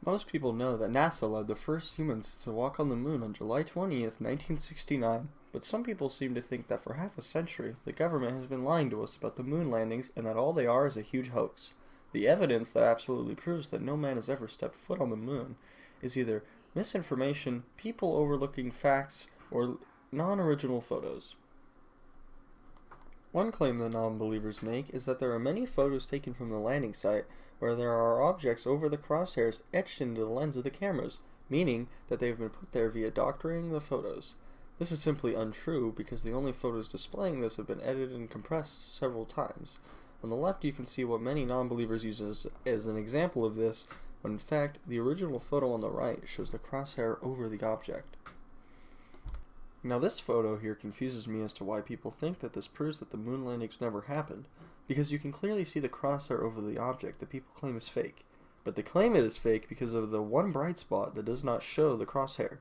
Most people know that NASA allowed the first humans to walk on the moon on July 20th, 1969, but some people seem to think that for half a century, the government has been lying to us about the moon landings and that all they are is a huge hoax. The evidence that absolutely proves that no man has ever stepped foot on the moon is either misinformation, people overlooking facts, or non-original photos. One claim the non-believers make is that there are many photos taken from the landing site where there are objects over the crosshairs etched into the lens of the cameras, meaning that they have been put there via doctoring the photos. This is simply untrue because the only photos displaying this have been edited and compressed several times. On the left you can see what many non-believers use as an example of this, when in fact the original photo on the right shows the crosshair over the object. Now this photo here confuses me as to why people think that this proves that the moon landings never happened, because you can clearly see the crosshair over the object that people claim is fake, but they claim it is fake because of the one bright spot that does not show the crosshair.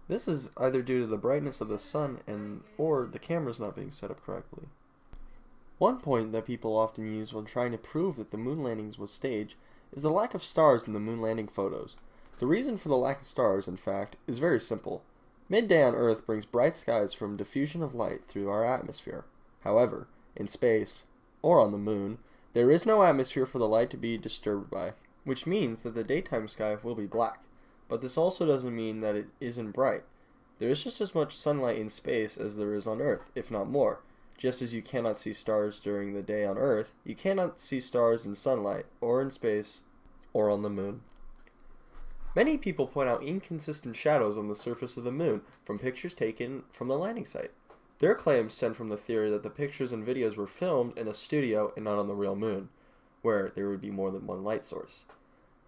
This is either due to the brightness of the sun or the cameras not being set up correctly. One point that people often use when trying to prove that the moon landings was staged is the lack of stars in the moon landing photos. The reason for the lack of stars, in fact, is very simple. Midday on Earth brings bright skies from diffusion of light through our atmosphere. However, in space, or on the moon, there is no atmosphere for the light to be disturbed by, which means that the daytime sky will be black. But this also doesn't mean that it isn't bright. There is just as much sunlight in space as there is on Earth, if not more. Just as you cannot see stars during the day on Earth, you cannot see stars in sunlight, or in space, or on the moon. Many people point out inconsistent shadows on the surface of the moon from pictures taken from the landing site. Their claims stem from the theory that the pictures and videos were filmed in a studio and not on the real moon, where there would be more than one light source.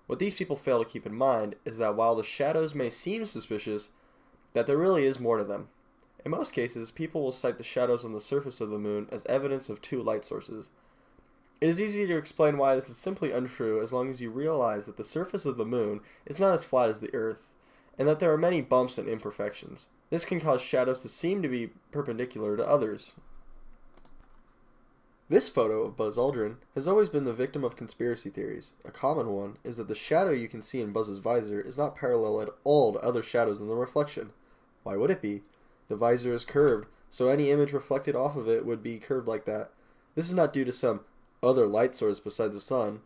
What these people fail to keep in mind is that while the shadows may seem suspicious, that there really is more to them. In most cases, people will cite the shadows on the surface of the moon as evidence of two light sources. It is easy to explain why this is simply untrue as long as you realize that the surface of the moon is not as flat as the Earth, and that there are many bumps and imperfections. This can cause shadows to seem to be perpendicular to others. This photo of Buzz Aldrin has always been the victim of conspiracy theories. A common one is that the shadow you can see in Buzz's visor is not parallel at all to other shadows in the reflection. Why would it be? The visor is curved, so any image reflected off of it would be curved like that. This is not due to some other light source besides the sun.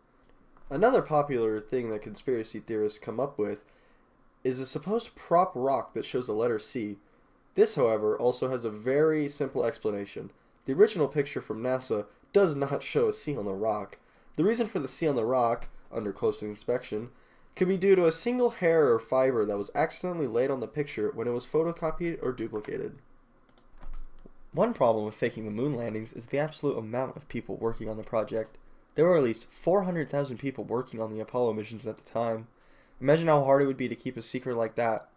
Another popular thing that conspiracy theorists come up with is a supposed prop rock that shows the letter C. This, however, also has a very simple explanation. The original picture from NASA does not show a C on the rock. The reason for the C on the rock, under close inspection, could be due to a single hair or fiber that was accidentally laid on the picture when it was photocopied or duplicated. One problem with faking the moon landings is the absolute amount of people working on the project. There were at least 400,000 people working on the Apollo missions at the time. Imagine how hard it would be to keep a secret like that.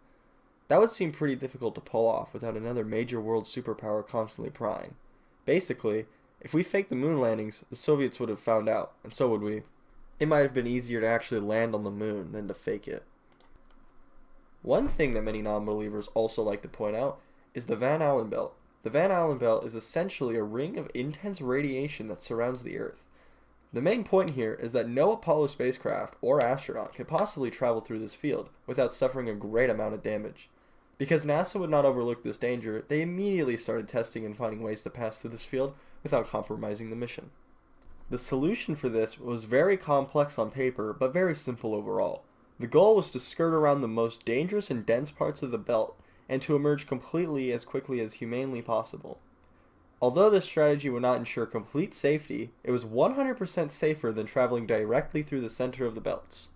That would seem pretty difficult to pull off without another major world superpower constantly prying. Basically, if we faked the moon landings, the Soviets would have found out, and so would we. It might have been easier to actually land on the moon than to fake it. One thing that many non-believers also like to point out is the Van Allen belt. The Van Allen belt is essentially a ring of intense radiation that surrounds the Earth. The main point here is that no Apollo spacecraft or astronaut could possibly travel through this field without suffering a great amount of damage. Because NASA would not overlook this danger, they immediately started testing and finding ways to pass through this field without compromising the mission. The solution for this was very complex on paper, but very simple overall. The goal was to skirt around the most dangerous and dense parts of the belt, and to emerge completely as quickly as humanly possible. Although this strategy would not ensure complete safety, it was 100% safer than traveling directly through the center of the belts.